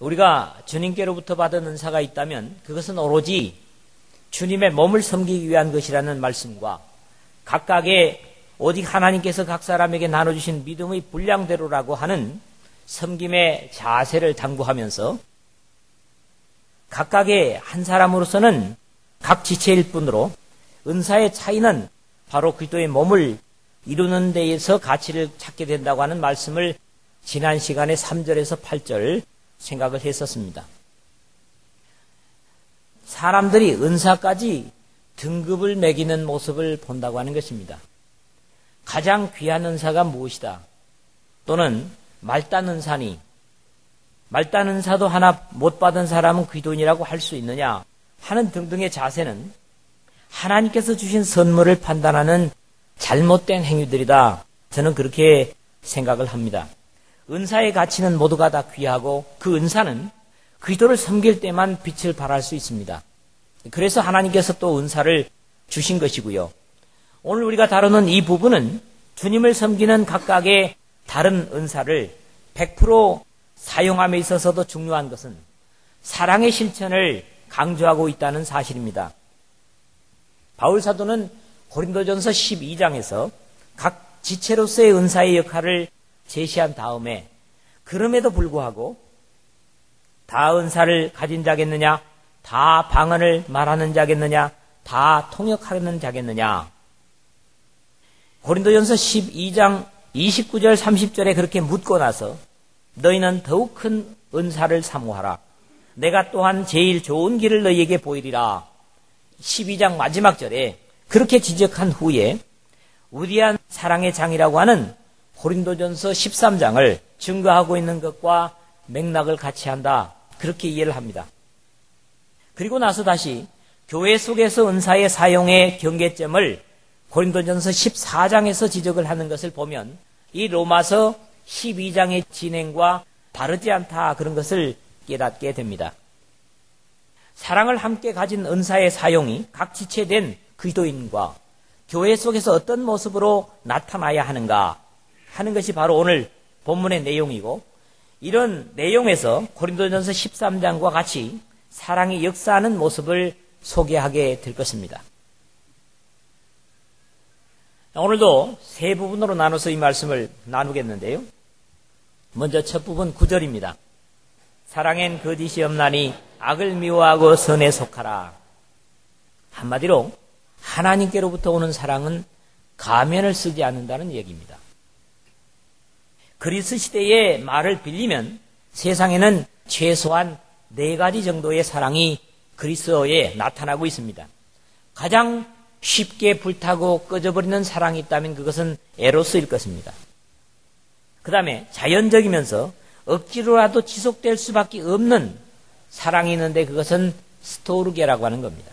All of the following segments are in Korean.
우리가 주님께로부터 받은 은사가 있다면 그것은 오로지 주님의 몸을 섬기기 위한 것이라는 말씀과 각각의 오직 하나님께서 각 사람에게 나눠주신 믿음의 분량대로라고 하는 섬김의 자세를 당부하면서 각각의 한 사람으로서는 각 지체일 뿐으로 은사의 차이는 바로 그리스도의 몸을 이루는 데에서 가치를 찾게 된다고 하는 말씀을 지난 시간에 3절에서 8절 생각을 했었습니다. 사람들이 은사까지 등급을 매기는 모습을 본다고 하는 것입니다. 가장 귀한 은사가 무엇이다? 또는 말단 은사니 말단 은사도 하나 못 받은 사람은 그리스도인이라고 할 수 있느냐 하는 등등의 자세는 하나님께서 주신 선물을 판단하는 잘못된 행위들이다. 저는 그렇게 생각을 합니다. 은사의 가치는 모두가 다 귀하고 그 은사는 그리스도를 섬길 때만 빛을 발할 수 있습니다. 그래서 하나님께서 또 은사를 주신 것이고요. 오늘 우리가 다루는 이 부분은 주님을 섬기는 각각의 다른 은사를 100% 사용함에 있어서도 중요한 것은 사랑의 실천을 강조하고 있다는 사실입니다. 바울 사도는 고린도전서 12장에서 각 지체로서의 은사의 역할을 제시한 다음에 그럼에도 불구하고 다 은사를 가진 자겠느냐, 다 방언을 말하는 자겠느냐, 다 통역하는 자겠느냐. 고린도전서 12장 29절 30절에 그렇게 묻고 나서 너희는 더욱 큰 은사를 사모하라. 내가 또한 제일 좋은 길을 너희에게 보이리라. 12장 마지막 절에 그렇게 지적한 후에 위대한 사랑의 장이라고 하는 고린도전서 13장을 증거하고 있는 것과 맥락을 같이 한다. 그렇게 이해를 합니다. 그리고 나서 다시 교회 속에서 은사의 사용의 경계점을 고린도전서 14장에서 지적을 하는 것을 보면 이 로마서 12장의 진행과 다르지 않다 그런 것을 깨닫게 됩니다. 사랑을 함께 가진 은사의 사용이 각 지체된 그리스도인과 교회 속에서 어떤 모습으로 나타나야 하는가 하는 것이 바로 오늘 본문의 내용이고 이런 내용에서 고린도전서 13장과 같이 사랑이 역사하는 모습을 소개하게 될 것입니다. 오늘도 세 부분으로 나눠서 이 말씀을 나누겠는데요. 먼저 첫 부분 9절입니다. 사랑엔 거짓이 없나니 악을 미워하고 선에 속하라. 한마디로 하나님께로부터 오는 사랑은 가면을 쓰지 않는다는 얘기입니다. 그리스 시대의 말을 빌리면 세상에는 최소한 4가지 정도의 사랑이 그리스어에 나타나고 있습니다. 가장 쉽게 불타고 꺼져버리는 사랑이 있다면 그것은 에로스일 것입니다. 그 다음에 자연적이면서 억지로라도 지속될 수밖에 없는 사랑이 있는데 그것은 스토르게라고 하는 겁니다.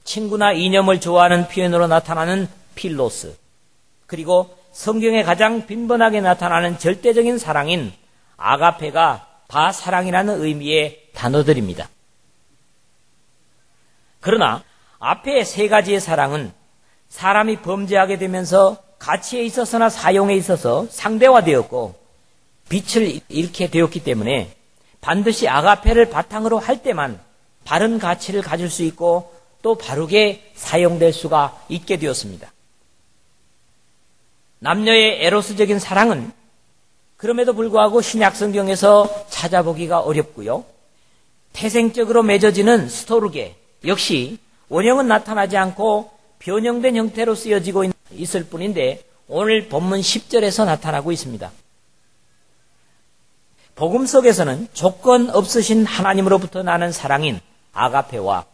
친구나 이념을 좋아하는 표현으로 나타나는 필로스, 그리고 성경에 가장 빈번하게 나타나는 절대적인 사랑인 아가페가 다 사랑이라는 의미의 단어들입니다. 그러나 앞에 3가지의 사랑은 사람이 범죄하게 되면서 가치에 있어서나 사용에 있어서 상대화되었고 빛을 잃게 되었기 때문에 반드시 아가페를 바탕으로 할 때만 바른 가치를 가질 수 있고 또 바르게 사용될 수가 있게 되었습니다. 남녀의 에로스적인 사랑은 그럼에도 불구하고 신약 성경에서 찾아보기가 어렵고요. 태생적으로 맺어지는 스토르게 역시 원형은 나타나지 않고 변형된 형태로 쓰여지고 있을 뿐인데 오늘 본문 10절에서 나타나고 있습니다. 복음 속에서는 조건 없으신 하나님으로부터 나는 사랑인 아가페와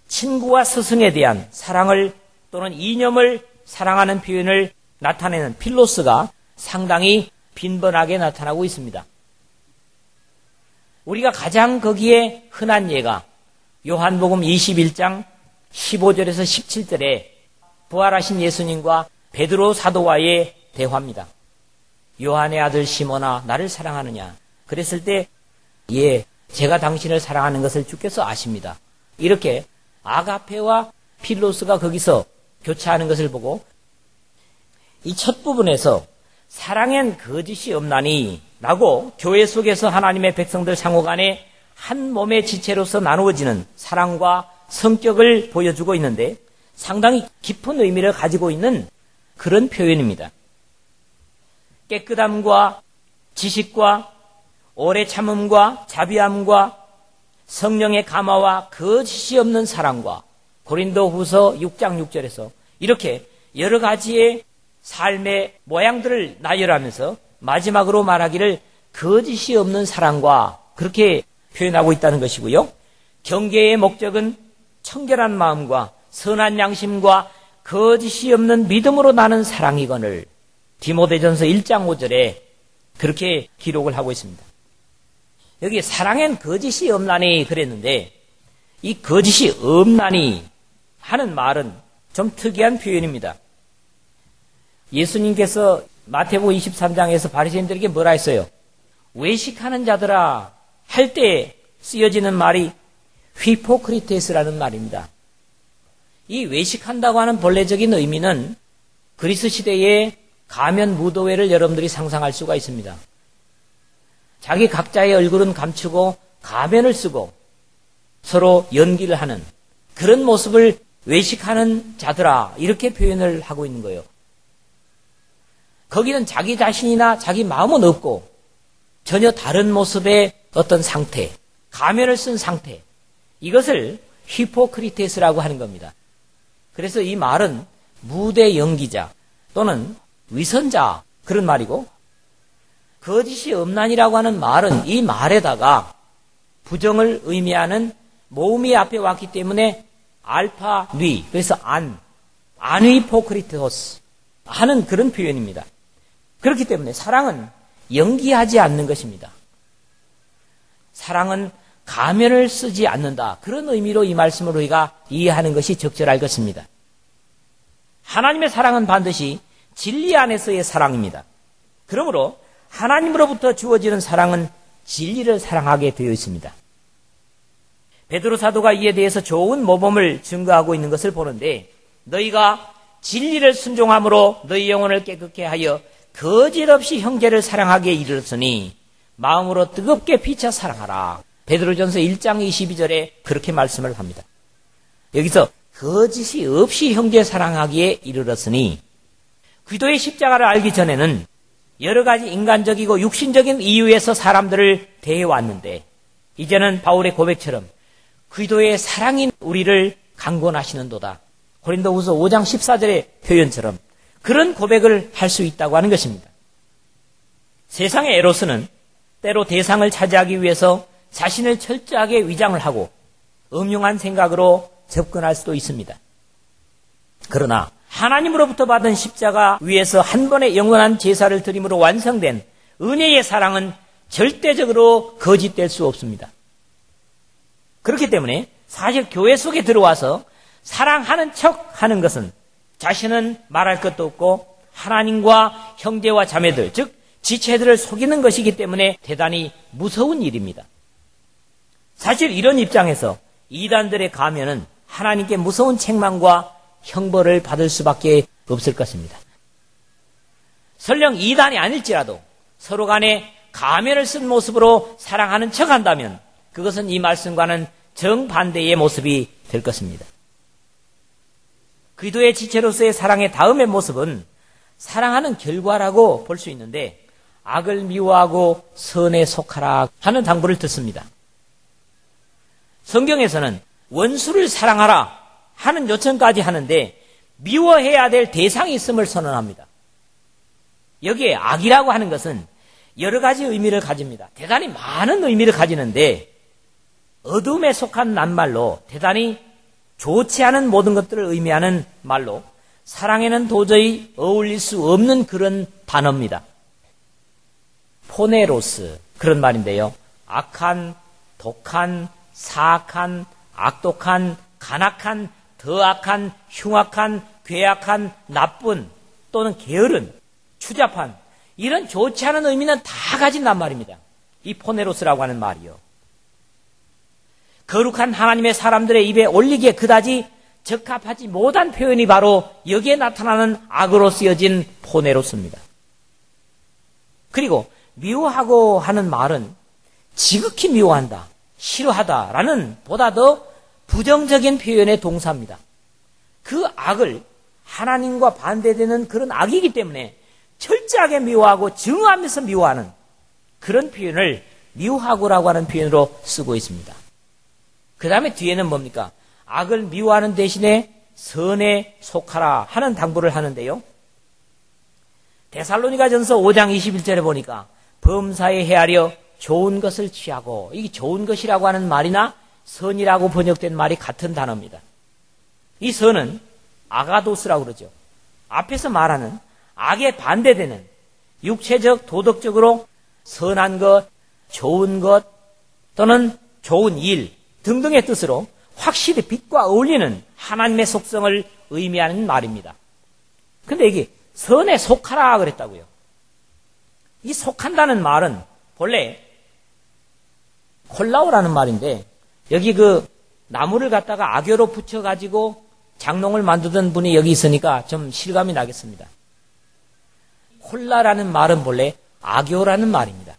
친구와 스승에 대한 사랑을 또는 이념을 사랑하는 표현을 나타내는 필로스가 상당히 빈번하게 나타나고 있습니다. 우리가 가장 거기에 흔한 예가 요한복음 21장 15절에서 17절에 부활하신 예수님과 베드로 사도와의 대화입니다. 요한의 아들 시몬아 나를 사랑하느냐? 그랬을 때 예, 제가 당신을 사랑하는 것을 주께서 아십니다. 이렇게 아가페와 필로스가 거기서 교차하는 것을 보고 이 첫 부분에서 사랑엔 거짓이 없나니 라고 교회 속에서 하나님의 백성들 상호간에 한 몸의 지체로서 나누어지는 사랑과 성격을 보여주고 있는데 상당히 깊은 의미를 가지고 있는 그런 표현입니다. 깨끗함과 지식과 오래 참음과 자비함과 성령의 감화와 거짓이 없는 사랑과 고린도후서 6장 6절에서 이렇게 여러 가지의 삶의 모양들을 나열하면서 마지막으로 말하기를 거짓이 없는 사랑과 그렇게 표현하고 있다는 것이고요. 경계의 목적은 청결한 마음과 선한 양심과 거짓이 없는 믿음으로 나는 사랑이거늘 디모데전서 1장 5절에 그렇게 기록을 하고 있습니다. 여기 사랑엔 거짓이 없나니 그랬는데 이 거짓이 없나니 하는 말은 좀 특이한 표현입니다. 예수님께서 마태복음 23장에서 바리새인들에게 뭐라 했어요? 외식하는 자들아 할 때 쓰여지는 말이 휘포크리테스라는 말입니다. 이 외식한다고 하는 본래적인 의미는 그리스 시대의 가면 무도회를 여러분들이 상상할 수가 있습니다. 자기 각자의 얼굴은 감추고 가면을 쓰고 서로 연기를 하는 그런 모습을 외식하는 자들아 이렇게 표현을 하고 있는 거예요. 거기는 자기 자신이나 자기 마음은 없고 전혀 다른 모습의 어떤 상태, 가면을 쓴 상태, 이것을 히포크리테스라고 하는 겁니다. 그래서 이 말은 무대 연기자 또는 위선자 그런 말이고 거짓이 없나니라고 하는 말은 이 말에다가 부정을 의미하는 모음이 앞에 왔기 때문에 알파, 뉘, 그래서 안휘포크리테오스 하는 그런 표현입니다. 그렇기 때문에 사랑은 연기하지 않는 것입니다. 사랑은 가면을 쓰지 않는다. 그런 의미로 이 말씀을 우리가 이해하는 것이 적절할 것입니다. 하나님의 사랑은 반드시 진리 안에서의 사랑입니다. 그러므로 하나님으로부터 주어지는 사랑은 진리를 사랑하게 되어 있습니다. 베드로 사도가 이에 대해서 좋은 모범을 증거하고 있는 것을 보는데 너희가 진리를 순종함으로 너희 영혼을 깨끗게 하여 거짓 없이 형제를 사랑하게 이르렀으니 마음으로 뜨겁게 피차 사랑하라. 베드로전서 1장 22절에 그렇게 말씀을 합니다. 여기서 거짓이 없이 형제 사랑하기에 이르렀으니 그리스도의 십자가를 알기 전에는 여러 가지 인간적이고 육신적인 이유에서 사람들을 대해왔는데 이제는 바울의 고백처럼 그리스도의 사랑인 우리를 강권하시는도다. 고린도후서 5장 14절의 표현처럼 그런 고백을 할 수 있다고 하는 것입니다. 세상의 에로스는 때로 대상을 차지하기 위해서 자신을 철저하게 위장을 하고 음흉한 생각으로 접근할 수도 있습니다. 그러나 하나님으로부터 받은 십자가 위에서 한 번의 영원한 제사를 드림으로 완성된 은혜의 사랑은 절대적으로 거짓될 수 없습니다. 그렇기 때문에 사실 교회 속에 들어와서 사랑하는 척 하는 것은 자신은 말할 것도 없고 하나님과 형제와 자매들, 즉 지체들을 속이는 것이기 때문에 대단히 무서운 일입니다. 사실 이런 입장에서 이단들의 가면은 하나님께 무서운 책망과 형벌을 받을 수밖에 없을 것입니다. 설령 이단이 아닐지라도 서로 간에 가면을 쓴 모습으로 사랑하는 척한다면 그것은 이 말씀과는 정반대의 모습이 될 것입니다. 그리스도의 지체로서의 사랑의 다음의 모습은 사랑하는 결과라고 볼 수 있는데 악을 미워하고 선에 속하라 하는 당부를 듣습니다. 성경에서는 원수를 사랑하라 하는 요청까지 하는데 미워해야 될 대상이 있음을 선언합니다. 여기에 악이라고 하는 것은 여러 가지 의미를 가집니다. 대단히 많은 의미를 가지는데 어둠에 속한 낱말로 대단히 좋지 않은 모든 것들을 의미하는 말로 사랑에는 도저히 어울릴 수 없는 그런 단어입니다. 포네로스 그런 말인데요. 악한, 독한, 사악한, 악독한, 간악한, 더 악한, 흉악한, 괴악한, 나쁜 또는 게으른, 추잡한 이런 좋지 않은 의미는 다 가진단 말입니다. 이 포네로스라고 하는 말이요. 거룩한 하나님의 사람들의 입에 올리기에 그다지 적합하지 못한 표현이 바로 여기에 나타나는 악으로 쓰여진 포네로스입니다. 그리고 미워하고 하는 말은 지극히 미워한다, 싫어하다라는 보다 더 부정적인 표현의 동사입니다. 그 악을 하나님과 반대되는 그런 악이기 때문에 철저하게 미워하고 증오하면서 미워하는 그런 표현을 미워하고라고 하는 표현으로 쓰고 있습니다. 그 다음에 뒤에는 뭡니까? 악을 미워하는 대신에 선에 속하라 하는 당부를 하는데요. 데살로니가전서 5장 21절에 보니까 범사에 헤아려 좋은 것을 취하고, 이게 좋은 것이라고 하는 말이나 선이라고 번역된 말이 같은 단어입니다. 이 선은 아가도스라고 그러죠. 앞에서 말하는 악에 반대되는 육체적, 도덕적으로 선한 것, 좋은 것 또는 좋은 일 등등의 뜻으로 확실히 빛과 어울리는 하나님의 속성을 의미하는 말입니다. 근데 이게 선에 속하라 그랬다고요. 이 속한다는 말은 본래 콜라오라는 말인데, 여기 그 나무를 갖다가 악교로 붙여가지고 장롱을 만들던 분이 여기 있으니까 좀 실감이 나겠습니다. 콜라라는 말은 본래 악교라는 말입니다.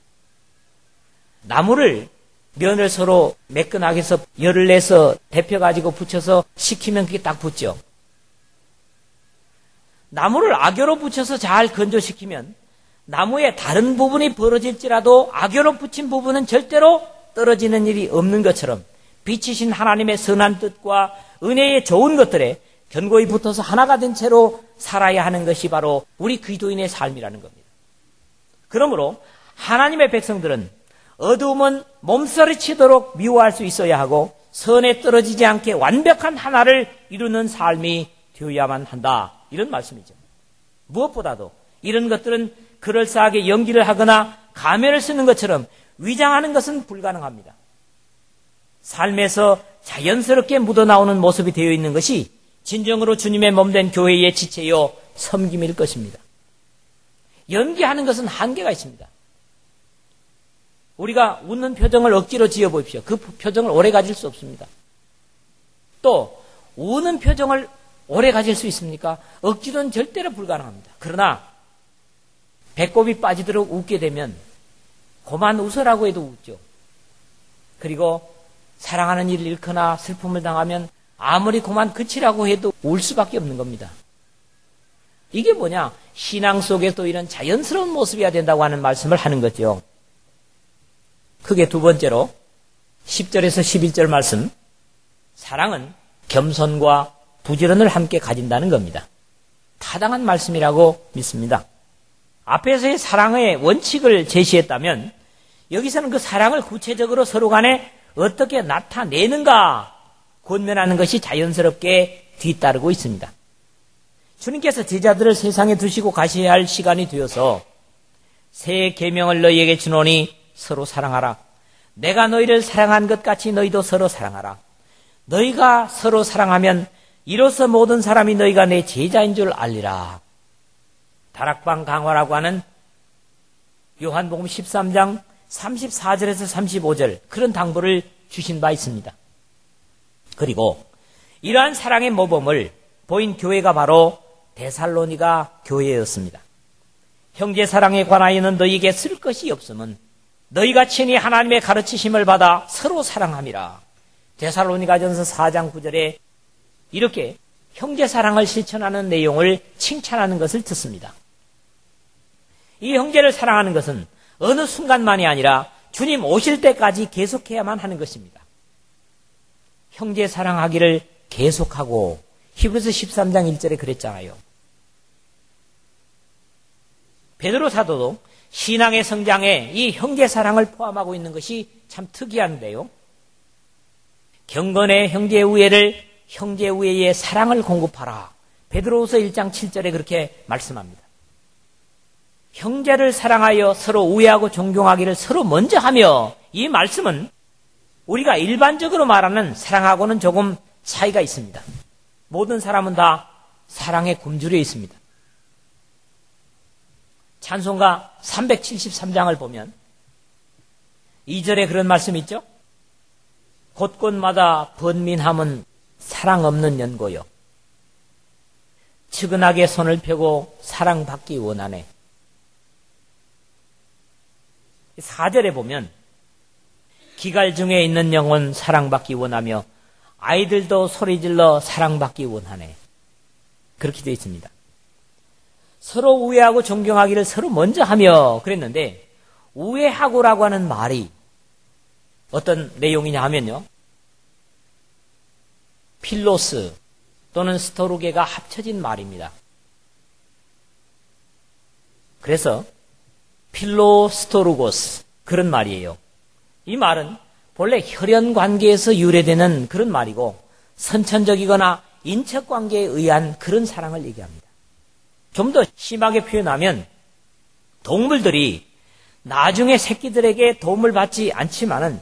나무를 면을 서로 매끈하게 해서 열을 내서 데펴가지고 붙여서 식히면 그게 딱 붙죠. 나무를 악교로 붙여서 잘 건조시키면 나무의 다른 부분이 벌어질지라도 악교로 붙인 부분은 절대로 떨어지는 일이 없는 것처럼 빛이신 하나님의 선한 뜻과 은혜의 좋은 것들에 견고히 붙어서 하나가 된 채로 살아야 하는 것이 바로 우리 그리스도인의 삶이라는 겁니다. 그러므로 하나님의 백성들은 어두움은 몸서리치도록 미워할 수 있어야 하고, 선에 떨어지지 않게 완벽한 하나를 이루는 삶이 되어야만 한다, 이런 말씀이죠. 무엇보다도 이런 것들은 그럴싸하게 연기를 하거나 가면을 쓰는 것처럼 위장하는 것은 불가능합니다. 삶에서 자연스럽게 묻어나오는 모습이 되어 있는 것이 진정으로 주님의 몸된 교회의 지체요 섬김일 것입니다. 연기하는 것은 한계가 있습니다. 우리가 웃는 표정을 억지로 지어보십시오. 그 표정을 오래 가질 수 없습니다. 또 우는 표정을 오래 가질 수 있습니까? 억지로는 절대로 불가능합니다. 그러나 배꼽이 빠지도록 웃게 되면 그만 웃으라고 해도 웃죠. 그리고 사랑하는 일을 잃거나 슬픔을 당하면 아무리 그만 그치라고 해도 울 수밖에 없는 겁니다. 이게 뭐냐? 신앙 속에도 이런 자연스러운 모습이어야 된다고 하는 말씀을 하는 거죠. 크게 두 번째로 10절에서 11절 말씀, 사랑은 겸손과 부지런을 함께 가진다는 겁니다. 타당한 말씀이라고 믿습니다. 앞에서의 사랑의 원칙을 제시했다면 여기서는 그 사랑을 구체적으로 서로 간에 어떻게 나타내는가 권면하는 것이 자연스럽게 뒤따르고 있습니다. 주님께서 제자들을 세상에 두시고 가셔야 할 시간이 되어서 새 계명을 너희에게 주노니 서로 사랑하라. 내가 너희를 사랑한 것 같이 너희도 서로 사랑하라. 너희가 서로 사랑하면 이로써 모든 사람이 너희가 내 제자인 줄 알리라. 다락방 강화라고 하는 요한복음 13장 34절에서 35절 그런 당부를 주신 바 있습니다. 그리고 이러한 사랑의 모범을 보인 교회가 바로 데살로니가 교회였습니다. 형제 사랑에 관하여는 너희에게 쓸 것이 없음은 너희가 친히 하나님의 가르치심을 받아 서로 사랑함이라. 데살로니가전서 4장 9절에 이렇게 형제 사랑을 실천하는 내용을 칭찬하는 것을 듣습니다. 이 형제를 사랑하는 것은 어느 순간만이 아니라 주님 오실 때까지 계속해야만 하는 것입니다. 형제 사랑하기를 계속하고 히브리서 13장 1절에 그랬잖아요. 베드로 사도도 신앙의 성장에 이 형제 사랑을 포함하고 있는 것이 참 특이한데요. 경건의 형제 우애를 형제 우애의 사랑을 공급하라. 베드로후서 1장 7절에 그렇게 말씀합니다. 형제를 사랑하여 서로 우애하고 존경하기를 서로 먼저 하며, 이 말씀은 우리가 일반적으로 말하는 사랑하고는 조금 차이가 있습니다. 모든 사람은 다 사랑에 굶주려 있습니다. 찬송가 373장을 보면 2절에 그런 말씀이 있죠. 곳곳마다 번민함은 사랑 없는 연고요. 측은하게 손을 펴고 사랑받기 원하네. 4절에 보면 기갈 중에 있는 영혼 사랑받기 원하며 아이들도 소리질러 사랑받기 원하네. 그렇게 되어 있습니다. 서로 우애하고 존경하기를 서로 먼저 하며 그랬는데 우애하고라고 하는 말이 어떤 내용이냐 하면요. 필로스 또는 스토르게가 합쳐진 말입니다. 그래서 필로스토르고스 그런 말이에요. 이 말은 본래 혈연 관계에서 유래되는 그런 말이고 선천적이거나 인척 관계에 의한 그런 사랑을 얘기합니다. 좀 더 심하게 표현하면 동물들이 나중에 새끼들에게 도움을 받지 않지만은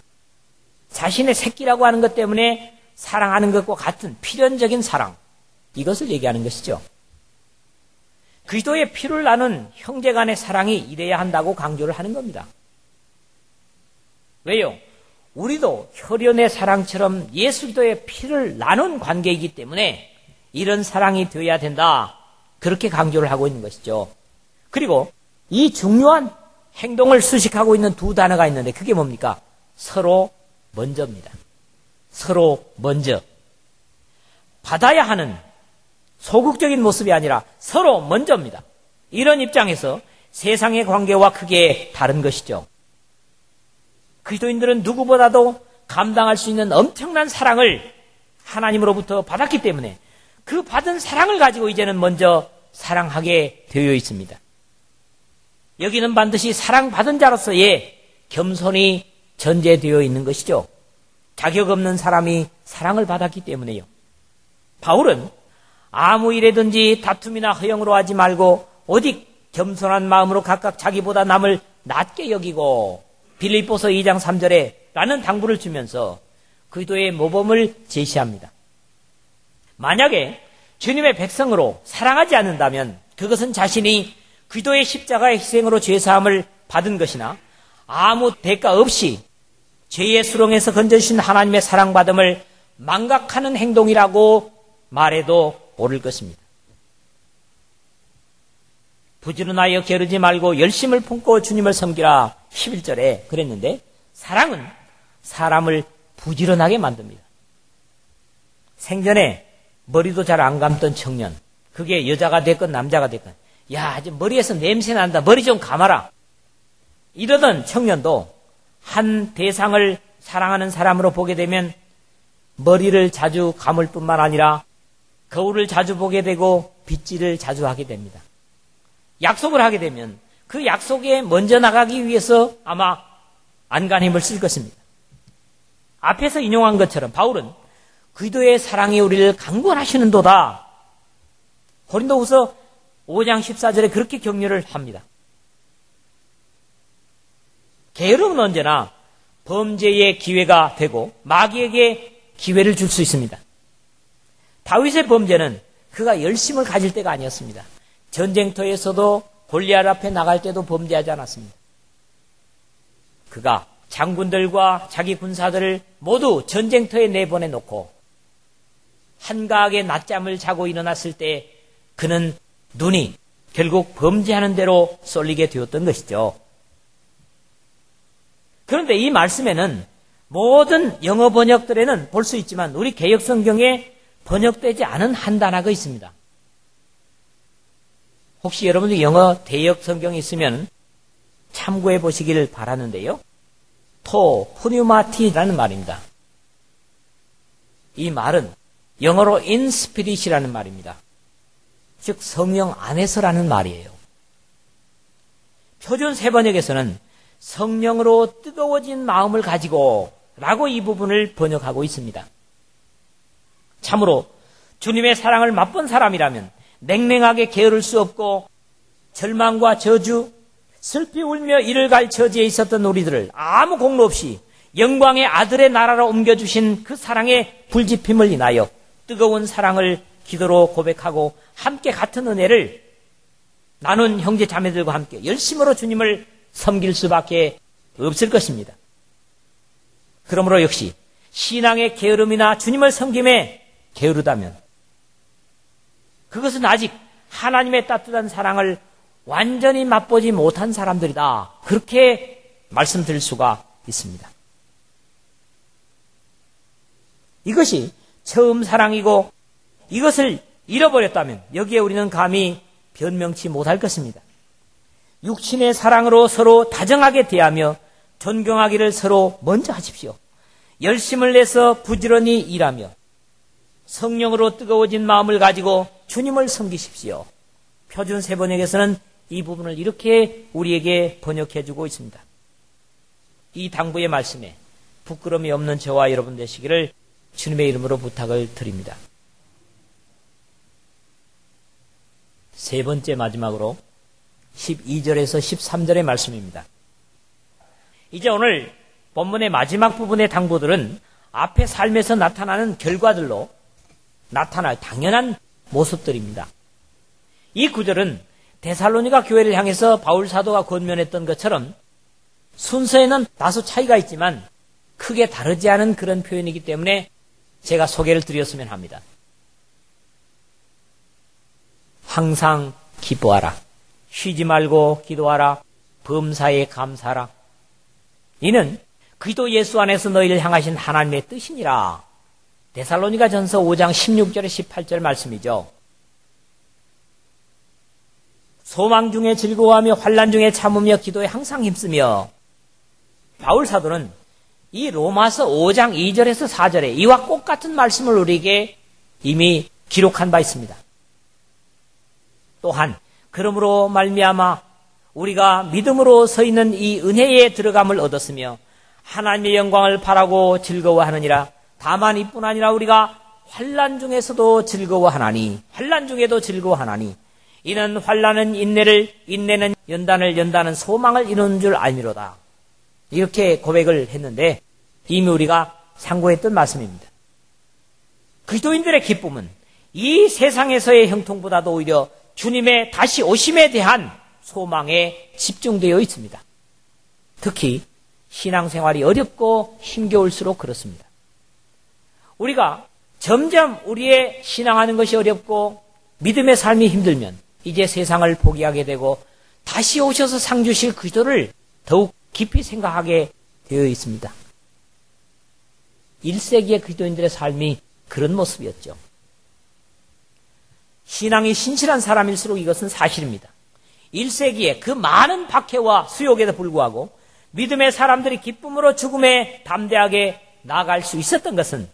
자신의 새끼라고 하는 것 때문에 사랑하는 것과 같은 필연적인 사랑, 이것을 얘기하는 것이죠. 그리스도의 피를 나눈 형제 간의 사랑이 이래야 한다고 강조를 하는 겁니다. 왜요? 우리도 혈연의 사랑처럼 예수 그리스도의 피를 나눈 관계이기 때문에 이런 사랑이 되어야 된다. 그렇게 강조를 하고 있는 것이죠. 그리고 이 중요한 행동을 수식하고 있는 두 단어가 있는데 그게 뭡니까? 서로 먼저입니다. 서로 먼저. 받아야 하는 소극적인 모습이 아니라 서로 먼저입니다. 이런 입장에서 세상의 관계와 크게 다른 것이죠. 그리스도인들은 누구보다도 감당할 수 있는 엄청난 사랑을 하나님으로부터 받았기 때문에 그 받은 사랑을 가지고 이제는 먼저 사랑하게 되어 있습니다. 여기는 반드시 사랑받은 자로서의 겸손이 전제되어 있는 것이죠. 자격 없는 사람이 사랑을 받았기 때문에요. 바울은 아무 일에든지 다툼이나 허영으로 하지 말고 오직 겸손한 마음으로 각각 자기보다 남을 낮게 여기고 빌립보서 2장 3절에 라는 당부를 주면서 그리스도의 모범을 제시합니다. 만약에 주님의 백성으로 사랑하지 않는다면 그것은 자신이 그리스도의 십자가의 희생으로 죄사함을 받은 것이나 아무 대가 없이 죄의 수렁에서 건져주신 하나님의 사랑받음을 망각하는 행동이라고 말해도 옳을 것입니다. 부지런하여 게으르지 말고 열심을 품고 주님을 섬기라 11절에 그랬는데 사랑은 사람을 부지런하게 만듭니다. 생전에 머리도 잘 안 감던 청년, 그게 여자가 됐건 남자가 됐건 야, 이제 머리에서 냄새 난다. 머리 좀 감아라. 이러던 청년도 한 대상을 사랑하는 사람으로 보게 되면 머리를 자주 감을 뿐만 아니라 거울을 자주 보게 되고 빗질을 자주 하게 됩니다. 약속을 하게 되면 그 약속에 먼저 나가기 위해서 아마 안간힘을 쓸 것입니다. 앞에서 인용한 것처럼 바울은 그리스도의 사랑이 우리를 강권하시는도다. 고린도후서 5장 14절에 그렇게 격려를 합니다. 게으름은 언제나 범죄의 기회가 되고 마귀에게 기회를 줄 수 있습니다. 다윗의 범죄는 그가 열심을 가질 때가 아니었습니다. 전쟁터에서도 골리앗 앞에 나갈 때도 범죄하지 않았습니다. 그가 장군들과 자기 군사들을 모두 전쟁터에 내보내 놓고 한가하게 낮잠을 자고 일어났을 때 그는 눈이 결국 범죄하는 대로 쏠리게 되었던 것이죠. 그런데 이 말씀에는 모든 영어 번역들에는 볼 수 있지만 우리 개역성경에 번역되지 않은 한 단어가 있습니다. 혹시 여러분들 영어 대역 성경이 있으면 참고해 보시길 바라는데요. 푸뉴마티라는 말입니다. 이 말은 영어로 in spirit이라는 말입니다. 즉 성령 안에서라는 말이에요. 표준 세번역에서는 성령으로 뜨거워진 마음을 가지고 라고 이 부분을 번역하고 있습니다. 참으로 주님의 사랑을 맛본 사람이라면 냉랭하게 게으를 수 없고 절망과 저주, 슬피 울며 이를 갈 처지에 있었던 우리들을 아무 공로 없이 영광의 아들의 나라로 옮겨주신 그 사랑의 불지핌을 인하여 뜨거운 사랑을 기도로 고백하고 함께 같은 은혜를 나눈 형제 자매들과 함께 열심으로 주님을 섬길 수밖에 없을 것입니다. 그러므로 역시 신앙의 게으름이나 주님을 섬김에 게으르다면 그것은 아직 하나님의 따뜻한 사랑을 완전히 맛보지 못한 사람들이다. 그렇게 말씀드릴 수가 있습니다. 이것이 처음 사랑이고 이것을 잃어버렸다면 여기에 우리는 감히 변명치 못할 것입니다. 육신의 사랑으로 서로 다정하게 대하며 존경하기를 서로 먼저 하십시오. 열심을 내서 부지런히 일하며 성령으로 뜨거워진 마음을 가지고 주님을 섬기십시오. 표준 세번역에서는 이 부분을 이렇게 우리에게 번역해주고 있습니다. 이 당부의 말씀에 부끄러움이 없는 저와 여러분 되시기를 주님의 이름으로 부탁을 드립니다. 세 번째 마지막으로 12절에서 13절의 말씀입니다. 이제 오늘 본문의 마지막 부분의 당부들은 앞의 삶에서 나타나는 결과들로 나타날 당연한 모습들입니다. 이 구절은 데살로니가 교회를 향해서 바울 사도가 권면했던 것처럼 순서에는 다소 차이가 있지만 크게 다르지 않은 그런 표현이기 때문에 제가 소개를 드렸으면 합니다. 항상 기뻐하라. 쉬지 말고 기도하라. 범사에 감사하라. 이는 그리스도 예수 안에서 너희를 향하신 하나님의 뜻이니라. 데살로니가 전서 5장 16절에 18절 말씀이죠. 소망 중에 즐거워하며 환난 중에 참으며 기도에 항상 힘쓰며. 바울 사도는 이 로마서 5장 2절에서 4절에 이와 똑같은 말씀을 우리에게 이미 기록한 바 있습니다. 또한 그러므로 말미암아 우리가 믿음으로 서 있는 이 은혜에 들어감을 얻었으며 하나님의 영광을 바라고 즐거워하느니라. 다만 이뿐 아니라 우리가 환난 중에서도 즐거워하나니, 환난 중에도 즐거워하나니, 이는 환난은 인내를, 인내는 연단을, 연단은 소망을 이루는 줄 알미로다. 이렇게 고백을 했는데 이미 우리가 상고했던 말씀입니다. 그리스도인들의 기쁨은 이 세상에서의 형통보다도 오히려 주님의 다시 오심에 대한 소망에 집중되어 있습니다. 특히 신앙생활이 어렵고 힘겨울수록 그렇습니다. 우리가 점점 우리의 신앙하는 것이 어렵고 믿음의 삶이 힘들면 이제 세상을 포기하게 되고 다시 오셔서 상 주실 그리스도를 더욱 깊이 생각하게 되어 있습니다. 1세기의 그리스도인들의 삶이 그런 모습이었죠. 신앙이 신실한 사람일수록 이것은 사실입니다. 1세기에 그 많은 박해와 수욕에도 불구하고 믿음의 사람들이 기쁨으로 죽음에 담대하게 나아갈 수 있었던 것은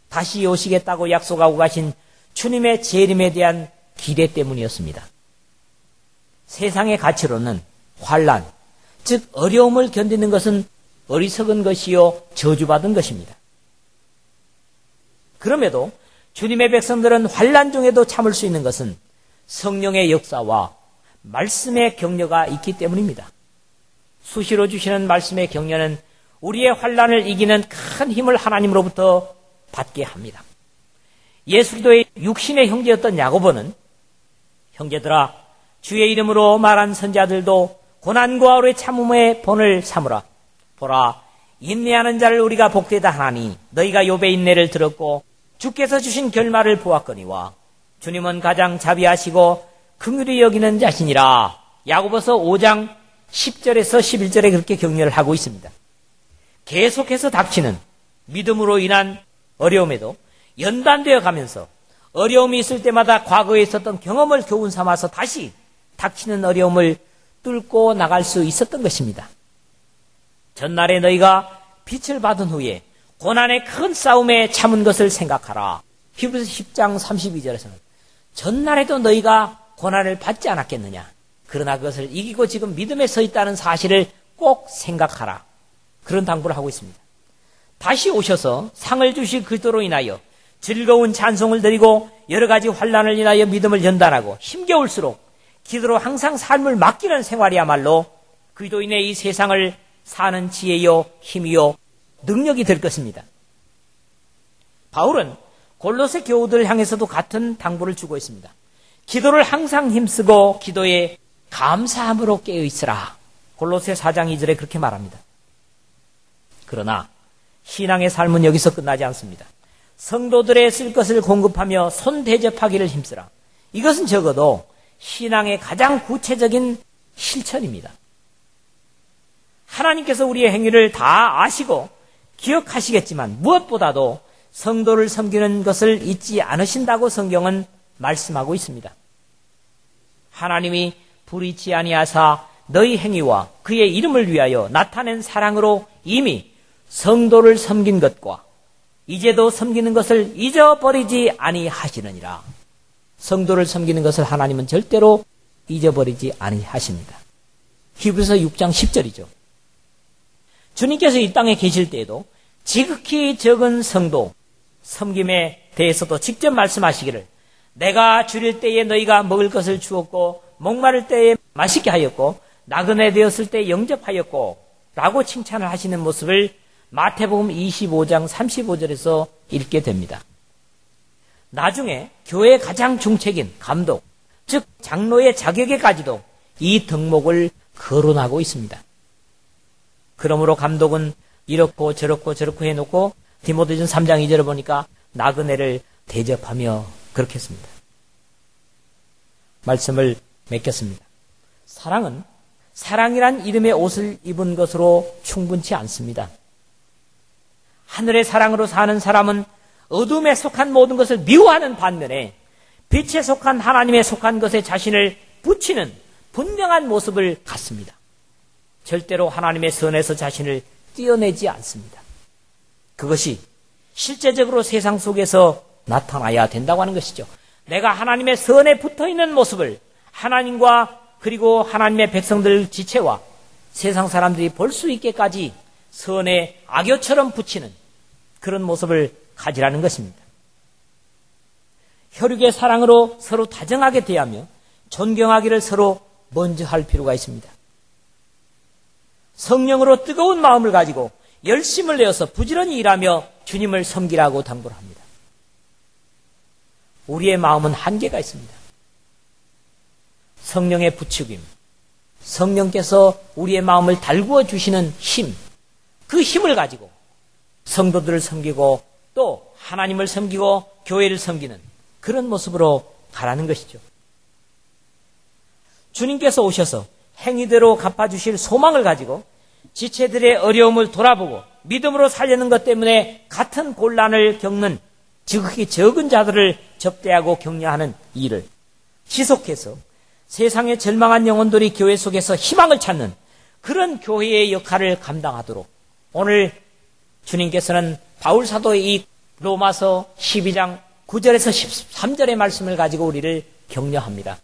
다시 오시겠다고 약속하고 가신 주님의 재림에 대한 기대 때문이었습니다. 세상의 가치로는 환난, 즉 어려움을 견디는 것은 어리석은 것이요 저주받은 것입니다. 그럼에도 주님의 백성들은 환난 중에도 참을 수 있는 것은 성령의 역사와 말씀의 격려가 있기 때문입니다. 수시로 주시는 말씀의 격려는 우리의 환난을 이기는 큰 힘을 하나님으로부터 받게 합니다. 예수 그리스도의 육신의 형제였던 야고보는 형제들아 주의 이름으로 말한 선자들도 고난과 어려움의 참음의 본을 삼으라. 보라 인내하는 자를 우리가 복되다 하나니 너희가 욥의 인내를 들었고 주께서 주신 결말을 보았거니와 주님은 가장 자비하시고 긍휼히 여기는 자시니라. 야고보서 5장 10절에서 11절에 그렇게 격려를 하고 있습니다. 계속해서 닥치는 믿음으로 인한 어려움에도 연단되어 가면서 어려움이 있을 때마다 과거에 있었던 경험을 교훈 삼아서 다시 닥치는 어려움을 뚫고 나갈 수 있었던 것입니다. 전날에 너희가 빛을 받은 후에 고난의 큰 싸움에 참은 것을 생각하라. 히브리서 10장 32절에서는 전날에도 너희가 고난을 받지 않았겠느냐. 그러나 그것을 이기고 지금 믿음에 서 있다는 사실을 꼭 생각하라. 그런 당부를 하고 있습니다. 다시 오셔서 상을 주실 그리스도로 인하여 즐거운 찬송을 드리고 여러 가지 환난을 인하여 믿음을 연단하고 힘겨울수록 기도로 항상 삶을 맡기는 생활이야말로 그리스도인의 이 세상을 사는 지혜요 힘이요 능력이 될 것입니다. 바울은 골로새 교우들을 향해서도 같은 당부를 주고 있습니다. 기도를 항상 힘쓰고 기도에 감사함으로 깨어있으라. 골로새 4장 2절에 그렇게 말합니다. 그러나 신앙의 삶은 여기서 끝나지 않습니다. 성도들의 쓸 것을 공급하며 손 대접하기를 힘쓰라. 이것은 적어도 신앙의 가장 구체적인 실천입니다. 하나님께서 우리의 행위를 다 아시고 기억하시겠지만 무엇보다도 성도를 섬기는 것을 잊지 않으신다고 성경은 말씀하고 있습니다. 하나님이 불의치 아니하사 너희 행위와 그의 이름을 위하여 나타낸 사랑으로 이미 성도를 섬긴 것과 이제도 섬기는 것을 잊어버리지 아니하시느니라. 성도를 섬기는 것을 하나님은 절대로 잊어버리지 아니하십니다. 히브리서 6장 10절이죠. 주님께서 이 땅에 계실 때에도 지극히 적은 성도 섬김에 대해서도 직접 말씀하시기를 내가 줄일 때에 너희가 먹을 것을 주었고 목마를 때에 마시게 하였고 나그네 되었을 때 영접하였고 라고 칭찬을 하시는 모습을 마태복음 25장 35절에서 읽게 됩니다. 나중에 교회의 가장 중책인 감독, 즉 장로의 자격에까지도 이 덕목을 거론하고 있습니다. 그러므로 감독은 이렇고 저렇고 해놓고 디모데전서 3장 2절을 보니까 나그네를 대접하며 그렇게 했습니다. 말씀을 맺겠습니다. 사랑은 사랑이란 이름의 옷을 입은 것으로 충분치 않습니다. 하늘의 사랑으로 사는 사람은 어둠에 속한 모든 것을 미워하는 반면에 빛에 속한 하나님에 속한 것에 자신을 붙이는 분명한 모습을 갖습니다. 절대로 하나님의 선에서 자신을 떼어내지 않습니다. 그것이 실제적으로 세상 속에서 나타나야 된다고 하는 것이죠. 내가 하나님의 선에 붙어있는 모습을 하나님과 그리고 하나님의 백성들 지체와 세상 사람들이 볼 수 있게까지 선에 악여처럼 붙이는 그런 모습을 가지라는 것입니다. 혈육의 사랑으로 서로 다정하게 대하며 존경하기를 서로 먼저 할 필요가 있습니다. 성령으로 뜨거운 마음을 가지고 열심을 내어서 부지런히 일하며 주님을 섬기라고 당부를 합니다. 우리의 마음은 한계가 있습니다. 성령의 부추김, 성령께서 우리의 마음을 달구어 주시는 힘, 그 힘을 가지고 성도들을 섬기고 또 하나님을 섬기고 교회를 섬기는 그런 모습으로 가라는 것이죠. 주님께서 오셔서 행위대로 갚아주실 소망을 가지고 지체들의 어려움을 돌아보고 믿음으로 살려는 것 때문에 같은 곤란을 겪는 지극히 적은 자들을 접대하고 격려하는 일을 지속해서 세상의 절망한 영혼들이 교회 속에서 희망을 찾는 그런 교회의 역할을 감당하도록 오늘 주님께서는 바울 사도의 이 로마서 12장 9절에서 13절의 말씀을 가지고 우리를 격려합니다.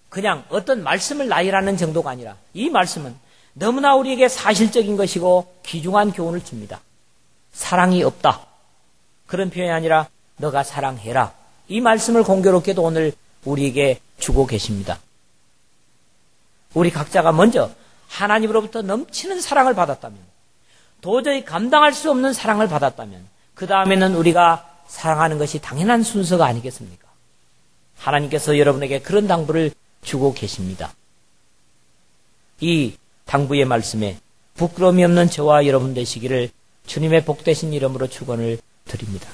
그냥 어떤 말씀을 나열하는 정도가 아니라 이 말씀은 너무나 우리에게 사실적인 것이고 귀중한 교훈을 줍니다. 사랑이 없다. 그런 표현이 아니라 너가 사랑해라. 이 말씀을 공교롭게도 오늘 우리에게 주고 계십니다. 우리 각자가 먼저 하나님으로부터 넘치는 사랑을 받았다면, 도저히 감당할 수 없는 사랑을 받았다면 그 다음에는 우리가 사랑하는 것이 당연한 순서가 아니겠습니까? 하나님께서 여러분에게 그런 당부를 주고 계십니다. 이 당부의 말씀에 부끄러움이 없는 저와 여러분 되시기를 주님의 복되신 이름으로 축원을 드립니다.